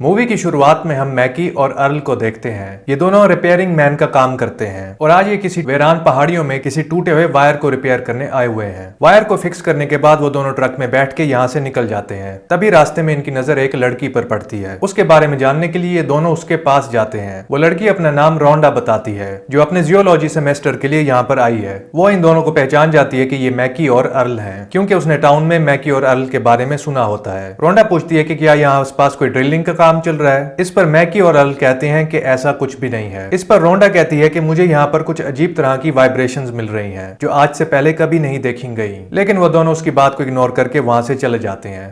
Movie की शुरुआत में हम मैकी और अर्ल को देखते हैं। ये दोनों रिपेयरिंग मैन का काम करते हैं और आज ये किसी वीरान पहाड़ियों में किसी टूटे हुए वायर को रिपेयर करने आए हुए हैं। वायर को फिक्स करने के बाद वो दोनों ट्रक में बैठ के यहाँ से निकल जाते हैं। तभी रास्ते में इनकी नजर एक लड़की पर पड़ती है। उसके बारे में जानने के लिए ये दोनों उसके पास जाते हैं। वो लड़की अपना नाम रोंडा बताती है, जो अपने जियोलॉजी सेमेस्टर के लिए यहाँ पर आई है। वो इन दोनों को पहचान जाती है कि ये मैकी और अर्ल हैं, क्योंकि उसने टाउन में मैकी और अर्ल के बारे में सुना होता है। रोंडा पूछती है कि क्या यहाँ आसपास कोई ड्रिलिंग का काम चल रहा है। इस पर मैकी और अर्ल कहते हैं कि ऐसा कुछ भी नहीं है। इस पर रोंडा कहती है कि मुझे यहाँ पर कुछ अजीब तरह की वाइब्रेशंस मिल रही हैं, जो आज से पहले कभी नहीं देखी गई। लेकिन वो दोनों उसकी बात को इग्नोर करके वहां से चले जाते हैं।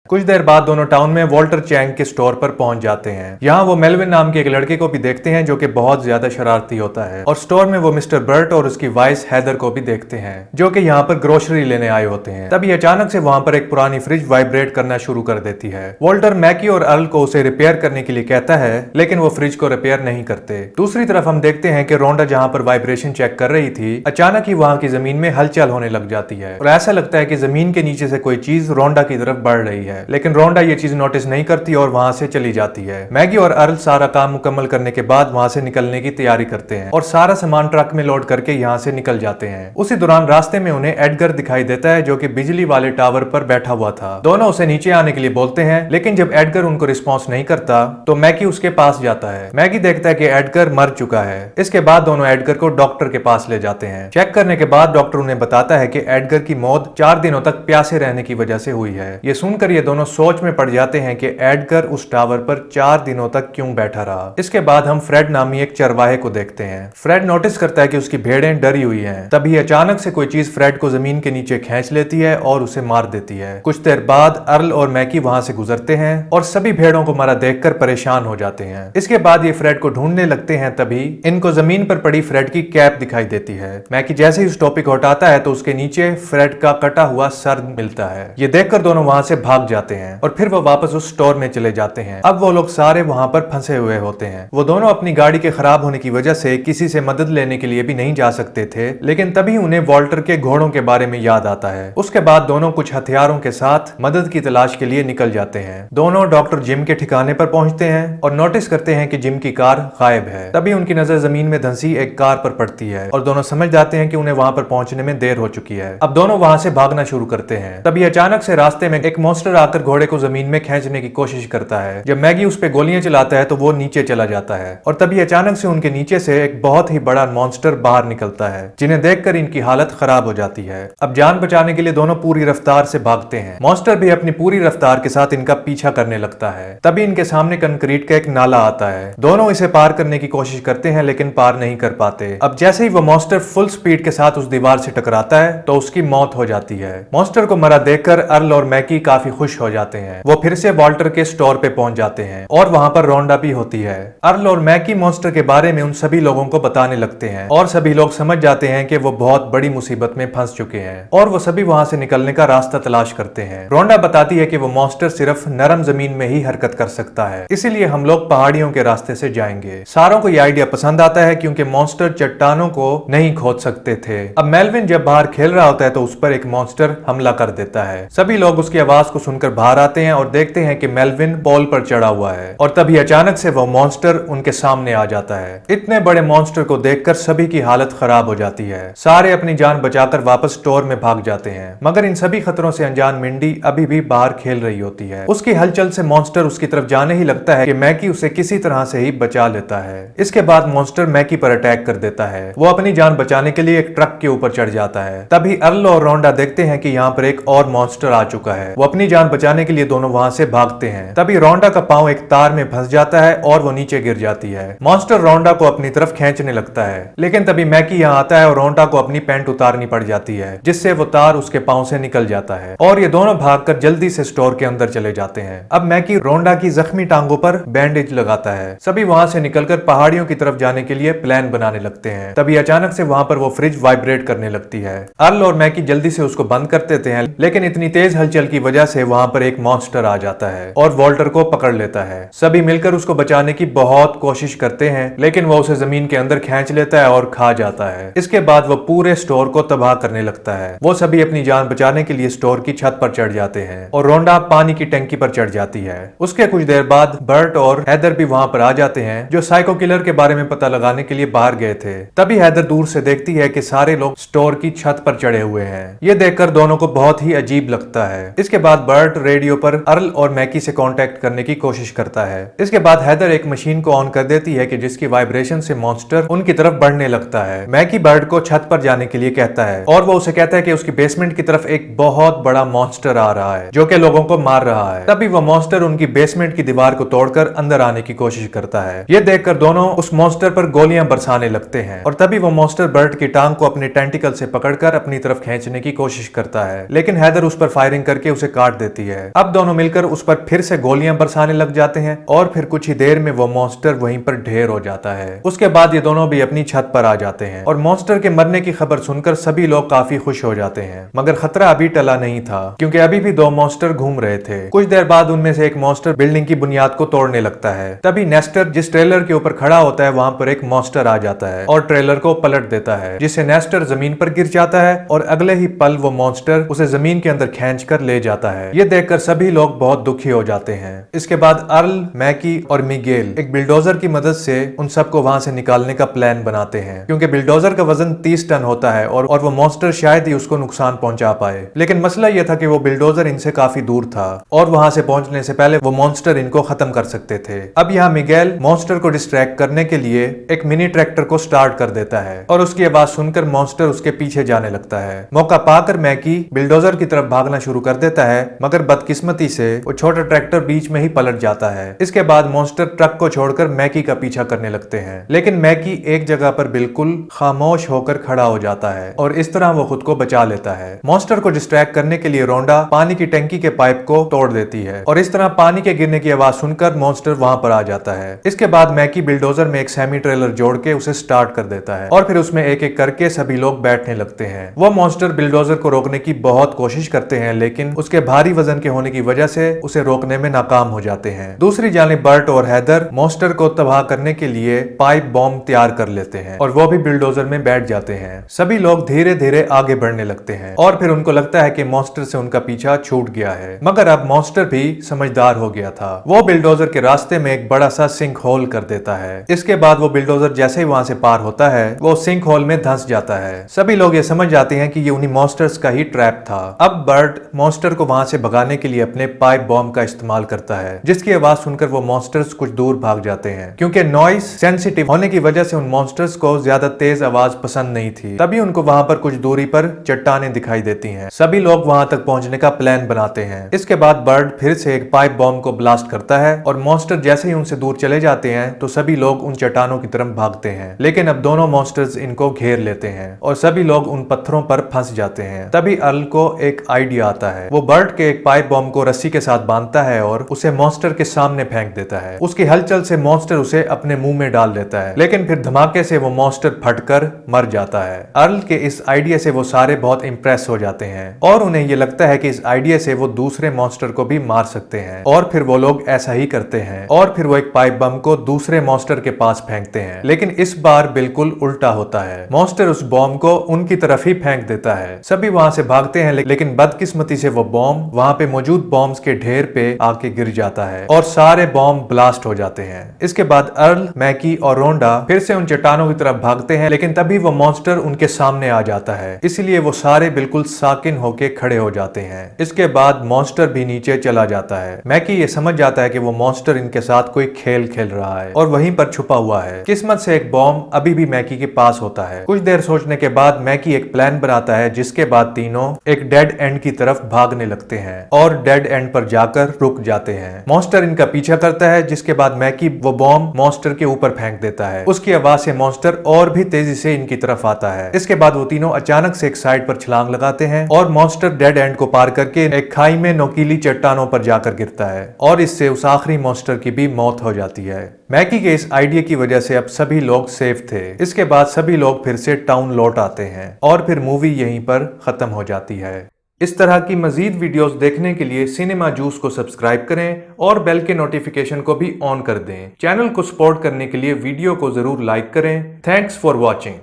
कुछ देर बाद दोनों टाउन में वॉल्टर चैंग के स्टोर पर पहुंच जाते हैं। यहाँ वो मेलविन नाम के एक लड़के को भी देखते हैं, जो कि बहुत ज्यादा शरारती होता है। और स्टोर में वो मिस्टर बर्ट और उसकी वाइस हैदर को भी देखते हैं, जो कि यहाँ पर ग्रोसरी लेने आए होते हैं। तभी अचानक से वहां पर एक पुरानी फ्रिज वाइब्रेट करना शुरू कर देती है। वॉल्टर मैकी और अर्ल को उसे रिपेयर करने के लिए कहता है, लेकिन वो फ्रिज को रिपेयर नहीं करते। दूसरी तरफ हम देखते हैं कि रोंडा जहाँ पर वाइब्रेशन चेक कर रही थी, अचानक ही वहां की जमीन में हलचल होने लग जाती है और ऐसा लगता है कि जमीन के नीचे से कोई चीज रोंडा की तरफ बढ़ रही है। लेकिन रोंडा ये चीज नोटिस नहीं करती और वहां से चली जाती है। मैगी और अर्ल सारा काम मुकम्मल करने के बाद वहां से निकलने की तैयारी करते हैं और सारा सामान ट्रक में लोड करके यहाँ से निकल जाते हैं। उसी दौरान रास्ते में उन्हें एडगर दिखाई देता है, जो कि बिजली वाले टावर पर बैठा हुआ था। दोनों उसे नीचे आने के लिए बोलते हैं, लेकिन जब एडगर उनको रिस्पॉन्स नहीं करता तो मैगी उसके पास जाता है। मैगी देखता है कि एडगर मर चुका है। इसके बाद दोनों एडगर को डॉक्टर के पास ले जाते हैं। चेक करने के बाद डॉक्टर उन्हें बताता है कि एडगर की मौत 4 दिनों तक प्यासे रहने की वजह से हुई है। ये सुनकर ये दोनों सोच में पड़ जाते हैं कि एडगर उस टावर पर 4 दिनों तक क्यों बैठा रहा। इसके बाद हम फ्रेड नामी एक चरवाहे को देखते हैं। फ्रेड नोटिस करता है कि उसकी भेड़ें डरी हुई हैं। तभी अचानक से कोई चीज फ्रेड को जमीन के नीचे खींच लेती है और उसे मार देती है। कुछ देर बाद अर्ल और मैकी वहां से गुजरते हैं और सभी भेड़ों को मरा देखकर परेशान हो जाते हैं। इसके बाद ये फ्रेड को ढूंढने लगते हैं। तभी इनको जमीन पर पड़ी फ्रेड की कैप दिखाई देती है। मैकी जैसे ही उस टॉपिक को हटाता है तो उसके नीचे फ्रेड का कटा हुआ सर मिलता है। ये देखकर दोनों वहां से भाग जाते हैं और फिर वो वापस उस स्टोर में चले जाते हैं। अब वो लोग सारे वहां पर फंसे हुए होते हैं। वो दोनों अपनी गाड़ी के खराब होने की वजह से किसी से मदद लेने के लिए भी नहीं जा सकते थे, लेकिन तभी उन्हें वॉल्टर के घोड़ों के बारे में याद आता है। उसके बाद दोनों कुछ हथियारों के साथ मदद की तलाश के लिए निकल जाते हैं। दोनों डॉक्टर जिम के ठिकाने पर पहुंचते हैं और नोटिस करते हैं कि जिम की कार गायब है। तभी उनकी नजर जमीन में धंसी एक कार पर पड़ती है और दोनों समझ जाते हैं कि उन्हें वहां पर पहुंचने में देर हो चुकी है। अब दोनों वहां से भागना शुरू करते हैं। तभी अचानक से रास्ते में एक मॉन्स्टर आकर घोड़े को जमीन में खींचने की कोशिश करता है। जब मैगी उस पे गोलियां चलाता है तो वो नीचे चला जाता है और तभी अचानक से उनके नीचे से एक बहुत ही बड़ा मॉन्स्टर बाहर निकलता है, जिन्हें देखकर इनकी हालत खराब हो जाती है। अब जान बचाने के लिए दोनों पूरी रफ्तार से भागते हैं। मॉन्स्टर भी अपनी पूरी रफ्तार के साथ इनका पीछा करने लगता है। तभी इनके सामने कंक्रीट का एक नाला आता है। दोनों इसे पार करने की कोशिश करते हैं, लेकिन पार नहीं कर पाते। अब जैसे ही वो मॉन्स्टर फुल स्पीड के साथ उस दीवार से टकराता है तो उसकी मौत हो जाती है। मॉन्स्टर को मरा देखकर अर्ल और मैकी काफी खुश हो जाते हैं। वो फिर से वॉल्टर के स्टोर पे पहुंच जाते हैं और वहां पर रोंडा भी होती है। अर्ल और मैकी मॉन्स्टर के बारे में उन सभी लोगों को बताने लगते हैं और सभी लोग समझ जाते हैं कि वो बहुत बड़ी मुसीबत में फंस चुके हैं और वो सभी वहां से निकलने का रास्ता तलाश करते हैं। रोंडा बताती है कि वो मॉन्स्टर सिर्फ नरम जमीन में ही हरकत कर सकता है, इसीलिए हम लोग पहाड़ियों के रास्ते से जाएंगे। सारों को यह आइडिया पसंद आता है, क्योंकि मॉन्स्टर चट्टानों को नहीं खोद सकते थे। अब मेलविन जब बाहर खेल रहा होता है तो उस पर एक मॉन्स्टर हमला कर देता है। सभी लोग उसकी आवाज को सुनकर बाहर आते हैं और देखते हैं कि मेलविन पोल पर चढ़ा हुआ है और तभी अचानक से वो मॉन्स्टर उनके सामने आ जाता है। इतने बड़े मॉन्स्टर को देखकर सभी की हालत खराब हो जाती है। सारे अपनी जान बचाकर वापस स्टोर में भाग जाते हैं, मगर इन सभी खतरों से अनजान मिंडी अभी भी बाहर खेल रही होती है। उसकी हलचल से मॉन्स्टर उसकी तरफ जाने ही लगता है कि मैकी उसे किसी तरह से ही बचा लेता है। इसके बाद मॉन्स्टर मैकी पर अटैक कर देता है। वो अपनी जान बचाने के लिए एक ट्रक के ऊपर चढ़ जाता है। तभी अर्ल और रोंडा देखते हैं कि यहाँ पर एक और मॉन्स्टर आ चुका है। वो अपनी जान बचाने के लिए दोनों वहां से भागते हैं। तभी रोंडा का पांव एक तार में फंस जाता है और वो नीचे गिर जाती है। मॉन्स्टर रोंडा को अपनी तरफ खींचने लगता है, लेकिन तभी मैकी यहाँ आता है और रोंडा को अपनी पैंट उतारनी पड़ जाती है, जिससे वो तार उसके पांव से निकल जाता है और ये दोनों भागकर जल्दी से स्टोर के अंदर चले जाते हैं। अब मैकी रोंडा की जख्मी टांगों पर बैंडेज लगाता है। सभी वहां से निकलकर पहाड़ियों की तरफ जाने के लिए प्लान बनाने लगते हैं। तभी अचानक से वहां पर वो फ्रिज वाइब्रेट करने लगती है। अर्ल और मैकी जल्दी से उसको बंद कर देते हैं, लेकिन इतनी तेज हलचल की वजह से वहां वहाँ पर एक मॉन्स्टर आ जाता है और वॉल्टर को पकड़ लेता है। सभी मिलकर उसको बचाने की बहुत कोशिश करते हैं, लेकिन वो उसे जमीन के अंदर खींच लेता है और खा जाता है। इसके बाद वो पूरे स्टोर को तबाह करने लगता है। वो सभी अपनी जान बचाने के लिए स्टोर की छत पर चढ़ जाते हैं और रोंडा पानी की टंकी पर चढ़ जाती है। उसके कुछ देर बाद बर्ट और हैदर भी वहाँ पर आ जाते हैं, जो साइको किलर के बारे में पता लगाने के लिए बाहर गए थे। तभी हैदर दूर से देखती है कि सारे लोग स्टोर की छत पर चढ़े हुए हैं। ये देखकर दोनों को बहुत ही अजीब लगता है। इसके बाद बर्ट रेडियो पर अर्ल और मैकी से कांटेक्ट करने की कोशिश करता है। इसके बाद हैदर एक मशीन को ऑन कर देती है कि जिसकी वाइब्रेशन से मॉन्स्टर उनकी तरफ बढ़ने लगता है। मैकी बर्ट को छत पर जाने के लिए कहता है और वो उसे कहता है कि उसकी बेसमेंट की तरफ एक बहुत बड़ा मॉन्स्टर आ रहा है जो कि लोगों को मार रहा है। तभी वो मॉन्स्टर उनकी बेसमेंट की दीवार को तोड़कर अंदर आने की कोशिश करता है। ये देखकर दोनों उस मॉन्स्टर पर गोलियां बरसाने लगते हैं और तभी वो मॉन्स्टर बर्ट की टांग को अपने टेंटिकल से पकड़कर अपनी तरफ खींचने की कोशिश करता है, लेकिन हैदर उस पर फायरिंग करके उसे काट देती है। अब दोनों मिलकर उस पर फिर से गोलियां बरसाने लग जाते हैं और फिर कुछ ही देर में वो मॉन्स्टर वहीं पर ढेर हो जाता है। उसके बाद ये दोनों भी अपनी छत पर आ जाते हैं और मॉन्स्टर के मरने की खबर सुनकर सभी लोग काफी खुश हो जाते हैं, मगर खतरा अभी टला नहीं था क्योंकि अभी भी दो मॉन्स्टर घूम रहे थे। कुछ देर बाद उनमें से एक मॉन्स्टर बिल्डिंग की बुनियाद को तोड़ने लगता है। तभी नेस्टर जिस ट्रेलर के ऊपर खड़ा होता है वहां पर एक मॉन्स्टर आ जाता है और ट्रेलर को पलट देता है, जिससे नेस्टर जमीन पर गिर जाता है और अगले ही पल वो मॉन्स्टर उसे जमीन के अंदर खींच कर ले जाता है। ये देखकर सभी लोग बहुत दुखी हो जाते हैं। इसके बाद अर्ल, मैकी और मिगेल एक बिल्डोजर की मदद से उन सबको वहां से निकालने का प्लान बनाते हैं, क्योंकि बिल्डोजर का वजन 30 टन होता है और वो मॉन्स्टर शायद ही उसको नुकसान पहुंचा पाए। लेकिन मसला यह था कि वो बिल्डोजर इनसे काफी दूर था और वहां से पहुंचने से पहले वो मॉन्स्टर इनको खत्म कर सकते थे। अब यहाँ मिगेल मॉन्स्टर को डिस्ट्रैक्ट करने के लिए एक मिनी ट्रैक्टर को स्टार्ट कर देता है और उसकी आवाज सुनकर मॉन्स्टर उसके पीछे जाने लगता है। मौका पाकर मैकी बिल्डोजर की तरफ भागना शुरू कर देता है, मगर बदकिस्मती से वो छोटा ट्रैक्टर बीच में ही पलट जाता है। इसके बाद मॉन्स्टर ट्रक को छोड़कर मैकी का पीछा करने लगते हैं, लेकिन मैकी एक जगह पर बिल्कुल खामोश होकर खड़ा हो जाता है और इस तरह वो खुद को बचा लेता है। मॉन्स्टर को डिस्ट्रैक्ट करने के लिए रोंडा पानी की टंकी के पाइप को तोड़ देती है और इस तरह पानी के गिरने की आवाज सुनकर मॉन्स्टर वहां पर आ जाता है। इसके बाद मैकी बिल्डोजर में एक सेमी ट्रेलर जोड़ के उसे स्टार्ट कर देता है और फिर उसमें एक एक करके सभी लोग बैठने लगते हैं। वो मॉन्स्टर बिल्डोजर को रोकने की बहुत कोशिश करते हैं, लेकिन उसके भारी वजन के होने की वजह से उसे रोकने में नाकाम हो जाते हैं। दूसरी जानिब बर्ट और हैदर मॉन्स्टर को तबाह करने के लिए पाइप बॉम्ब तैयार कर लेते हैं और वो भी बिल्डोजर में बैठ जाते हैं। सभी लोग धीरे धीरे आगे बढ़ने लगते हैं और फिर उनको लगता है कि मॉन्स्टर से उनका पीछा छूट गया है, मगर अब मॉन्स्टर भी समझदार हो गया था। वो बिल्डोजर के रास्ते में एक बड़ा सा सिंक होल कर देता है। इसके बाद वो बिल्डोजर जैसे ही वहां से पार होता है वो सिंक होल में धंस जाता है। सभी लोग ये समझ जाते हैं कि ये उन्हीं मॉन्स्टर्स का ही ट्रैप था। अब बर्ट मॉन्स्टर को वहां से भगाने के लिए अपने पाइप बॉम्ब का इस्तेमाल करता है, जिसकी आवाज सुनकर वो मॉन्स्टर्स कुछ दूर भाग जाते हैं, क्योंकि नॉइस सेंसिटिव होने की वजह से उन मॉन्स्टर्स को ज्यादा तेज आवाज पसंद नहीं थी। तभी उनको वहां पर कुछ दूरी पर चट्टानें दिखाई देती हैं। सभी लोग वहां तक पहुंचने का प्लान बनाते हैं। इसके बाद बर्ट फिर से एक पाइप बॉम्ब को ब्लास्ट करता है और मॉन्स्टर जैसे ही उनसे दूर चले जाते हैं तो सभी लोग उन चट्टानों की तरफ भागते हैं, लेकिन अब दोनों मॉन्स्टर्स इनको घेर लेते हैं और सभी लोग उन पत्थरों पर फंस जाते हैं। तभी अर्ल को एक आइडिया आता है। वो बर्ट के एक पाइप बॉम्ब को रस्सी के साथ बांधता है और उसे मॉन्स्टर के सामने फेंक देता है। उसकी हलचल से मॉन्स्टर उसे अपने मुंह में डाल देता है, लेकिन फिर धमाके से वो मॉन्स्टर फटकर मर जाता है। अर्ल के इस आइडिया से वो सारे बहुत इंप्रेस हो जाते हैं और उन्हें ये लगता है कि इस आइडिया से वो दूसरे मॉन्स्टर को भी मार सकते हैं और फिर वो लोग ऐसा ही करते हैं और फिर वो एक पाइप बम को दूसरे मॉन्स्टर के पास फेंकते हैं, लेकिन इस बार बिल्कुल उल्टा होता है। मॉन्स्टर उस बॉम्ब को उनकी तरफ ही फेंक देता है। सभी वहां से भागते हैं, लेकिन बदकिस्मती से वो बॉम्ब वहां पे मौजूद बॉम्ब्स के ढेर पे आके गिर जाता है और सारे बॉम्ब ब्लास्ट हो जाते हैं। इसके बाद अर्ल, मैकी और रोंडा फिर से उन चट्टानों की तरफ भागते हैं, लेकिन तभी वो मॉन्स्टर उनके सामने आ जाता है, इसलिए वो सारे बिल्कुल साकिन होके खड़े हो जाते हैं। इसके बाद मॉन्स्टर भी नीचे चला जाता है। मैकी ये समझ जाता है कि वो मॉन्स्टर इनके साथ कोई खेल खेल रहा है और वहीं पर छुपा हुआ है। किस्मत से एक बॉम्ब अभी भी मैकी के पास होता है। कुछ देर सोचने के बाद मैकी एक प्लान बनाता है, जिसके बाद तीनों एक डेड एंड की तरफ भागने लगते हैं और डेड एंड पर जाकर रुक जाते हैं। मॉन्स्टर इनका पीछा करता है, जिसके बाद मैकी वो बॉम्ब मॉन्स्टर के ऊपर फेंक देता है। उसकी आवाज से मॉन्स्टर और भी तेजी से इनकी तरफ आता है। इसके बाद वो तीनों अचानक से एक साइड पर छलांग लगाते हैं और मॉन्स्टर डेड एंड को पार करके एक खाई में नोकीली चट्टानों पर जाकर गिरता है और इससे उस आखिरी मॉन्स्टर की भी मौत हो जाती है। मैकी के इस आइडिया की वजह से अब सभी लोग सेफ थे। इसके बाद सभी लोग फिर से टाउन लौट आते हैं और फिर मूवी यहीं पर खत्म हो जाती है। इस तरह की मजीद वीडियोस देखने के लिए सिनेमा जूस को सब्सक्राइब करें और बेल के नोटिफिकेशन को भी ऑन कर दें। चैनल को सपोर्ट करने के लिए वीडियो को जरूर लाइक करें। Thanks for watching.